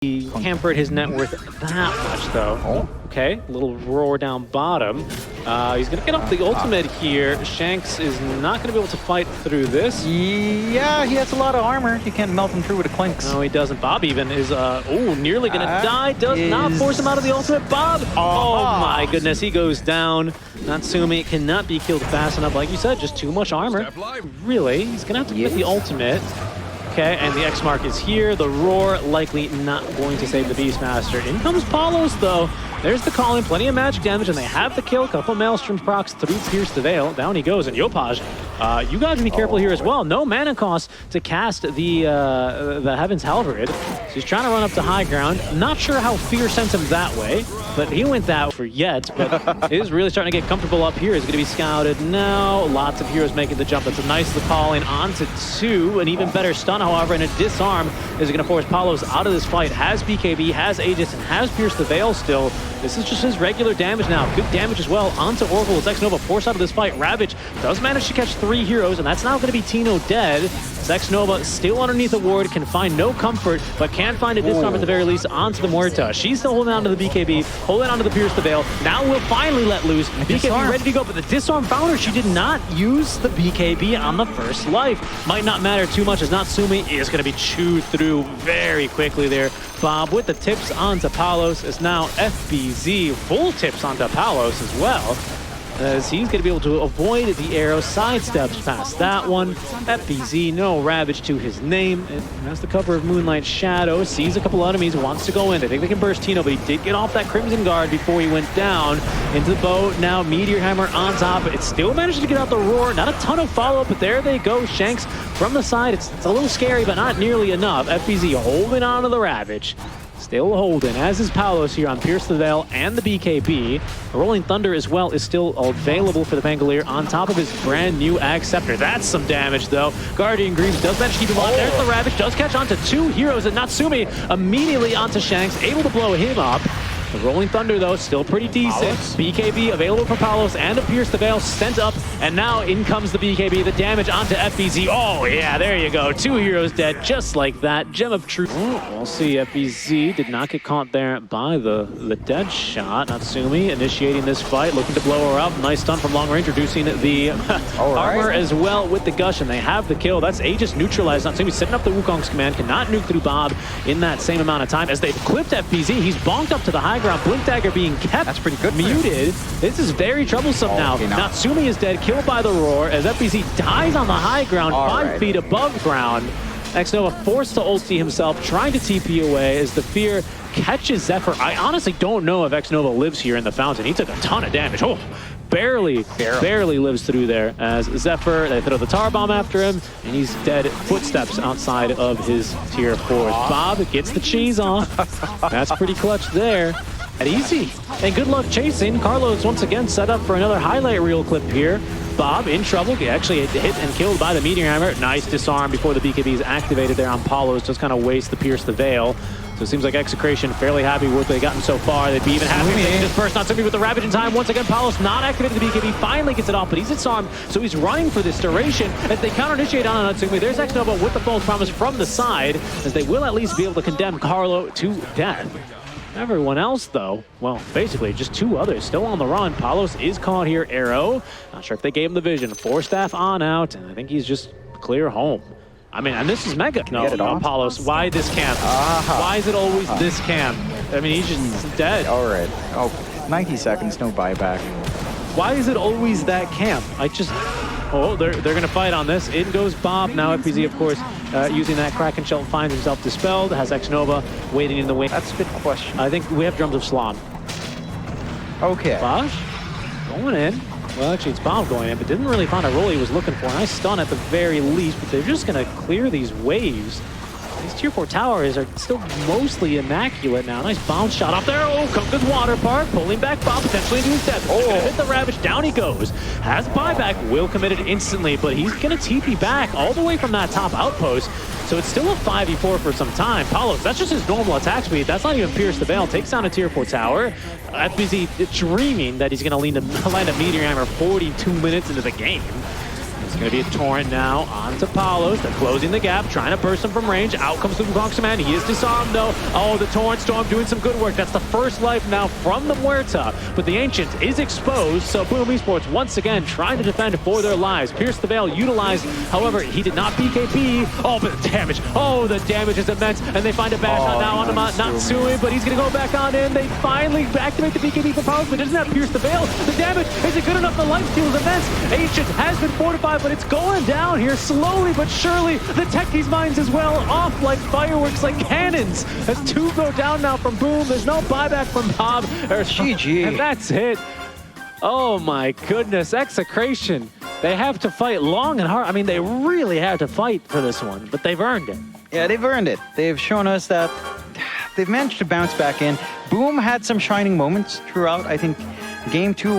He hampered his net worth that much, though. Oh. Okay, little roar down bottom. He's going to get off the ultimate here. Shanks is not going to be able to fight through this. Yeah, he has a lot of armor. You can't melt him through with a clinks. No, he doesn't. Bob even is, nearly going to die. Does not force him out of the ultimate. Bob! Oh my goodness, he goes down. Natsumi cannot be killed fast enough. Like you said, just too much armor. Really? He's going to have to get the ultimate. Okay, and the X mark is here. The roar likely not going to save the Beastmaster. In comes Paulos, though. There's the calling, plenty of magic damage, and they have the kill. Couple Maelstrom procs through Pierce the Veil. Down he goes, and Yopaj, you guys be careful here as well. No mana cost to cast the Heaven's Halberd. So he's trying to run up to high ground. Not sure how Fear sent him that way, but he went that for yet. But is really starting to get comfortable up here. He's going to be scouted now. Lots of heroes making the jump. It's a nice calling onto two. An even better stun, however, and a disarm is going to force Paulos out of this fight. Has BKB, has Aegis, and has Pierce the Veil still. This is just his regular damage now. Good damage as well onto Oracle. It's X-Nova forced out of this fight. Ravage does manage to catch 3 heroes, and that's now going to be Tino dead. X-Nova still underneath the ward, can find no comfort, but can find a disarm at the very least onto the Muerta. She's still holding on to the BKB, holding on to the Pierce the Veil. Now we'll finally let loose. BKB ready to go, but the disarm found her. She did not use the BKB on the first life. Might not matter too much as Natsumi is going to be chewed through very quickly there. Bob with the tips onto Paulos is now FBZ. Full tips onto Paulos as well, as he's going to be able to avoid the arrow, sidesteps past that one. FBZ, no Ravage to his name. It has the cover of Moonlight Shadow, sees a couple enemies, wants to go in. They think they can burst Tino, but he did get off that Crimson Guard before he went down into the boat. Now Meteor Hammer on top. It still managed to get out the roar. Not a ton of follow-up, but there they go. Shanks from the side. It's a little scary, but not nearly enough. FBZ holding on to the Ravage. Still holding, as is Paulos here on Pierce the Veil and the BKB. Rolling Thunder as well is still available for the Pangolier on top of his brand new Ag Scepter. That's some damage though. Guardian Greaves does manage to keep him on. There's the Ravage, does catch onto 2 heroes, and Natsumi immediately onto Shanks, able to blow him up. The Rolling Thunder, though, still pretty decent. BKB available for Paulos and to Pierce the Veil, sent up, and now in comes the BKB. The damage onto FBZ. Oh, yeah, there you go. 2 heroes dead, just like that. Gem of Truth. We'll see. FBZ did not get caught there by the dead shot. Natsumi initiating this fight, looking to blow her up. Nice stun from long range, reducing the armor as well with the Gush, and they have the kill. That's Aegis neutralized. Natsumi setting up the Wukong's command, cannot nuke through Bob in that same amount of time as they've clipped FBZ. He's bonked up to the high ground. Blink Dagger being kept. That's pretty good. Muted. This is very troublesome now. Okay, Natsumi is dead, killed by the roar as FBZ dies on the high ground, 5 feet above ground. X-Nova forced to ulti himself, trying to TP away as the Fear catches Zephyr. I honestly don't know if X-Nova lives here in the fountain. He took a ton of damage. Oh, barely lives through there as Zephyr, they throw the tar bomb after him, and he's dead. Footsteps outside of his tier 4. Bob gets the cheese off. That's pretty clutch there. And easy. And good luck chasing. Carlos once again set up for another highlight reel clip here. Bob in trouble, actually hit and killed by the Meteor Hammer. Nice disarm before the BKB is activated there on Paulos. Just kind of waste the Pierce the Veil. So it seems like Execration fairly happy with what they've gotten so far. They'd be even happy if they can disperse Natsumi with the Ravage in time. Once again, Paulos not activated the BKB, finally gets it off, but he's disarmed, so he's running for this duration as they counter-initiate on Natsumi. There's X-Nova with the false promise from the side, as they will at least be able to condemn Carlo to death. Everyone else, though, well, basically just 2 others still on the run. Paulos is caught here. Arrow, not sure if they gave him the vision. 4 staff on out, and I think he's just clear home. I mean, and this is mega. No, Paulos, why this camp? Why is it always this camp? I mean, he's just dead. All right. Oh, 90 seconds, no buyback. Why is it always that camp? I just... Oh, they're going to fight on this. In goes Bob. Now FBZ, of course, using that Kraken Shell, finds himself dispelled. Has X-Nova waiting in the wing. That's a good question. I think we have Drums of Slan. Okay. Bosch going in. Well, actually, it's Bob going in, but didn't really find a role he was looking for. Nice stun at the very least, but they're just going to clear these waves. These tier 4 towers are still mostly immaculate now. Nice bounce shot off there. Oh, comes with Water Park, pulling back Bob potentially into his death. Oh, gonna hit the Ravage. Down he goes. Has buyback. Will commit it instantly, but he's gonna TP back all the way from that top outpost. So it's still a 5v4 for some time. Paulos, that's just his normal attack speed. That's not even Pierce the Veil. Takes down a tier 4 tower. FBZ dreaming that he's gonna land a Meteor Hammer 42 minutes into the game. It's going to be a Torrent now onto Palos. They're closing the gap, trying to burst him from range. Out comes the Conquerman. He is disarmed, though. Oh, the Torrent Storm doing some good work. That's the first life now from the Muerta. But the Ancient is exposed, so Boom Esports once again trying to defend for their lives. Pierce the Veil utilized, however, he did not BKB. Oh, but the damage. Oh, the damage is immense. And they find a bash on now on Natsui, but he's going to go back on in. They finally activate the BKB for Palos, but doesn't have Pierce the Veil. The damage isn't good enough. The life steal is immense. Ancient has been fortified, but it's going down here slowly but surely. The Techies mines as well, off like fireworks, like cannons. As two go down now from Boom. There's no buyback from Bob. GG. And that's it. Oh my goodness, Execration. They have to fight long and hard. I mean, they really had to fight for this one, but they've earned it. Yeah, they've earned it. They've shown us that they've managed to bounce back in. Boom had some shining moments throughout. I think game 2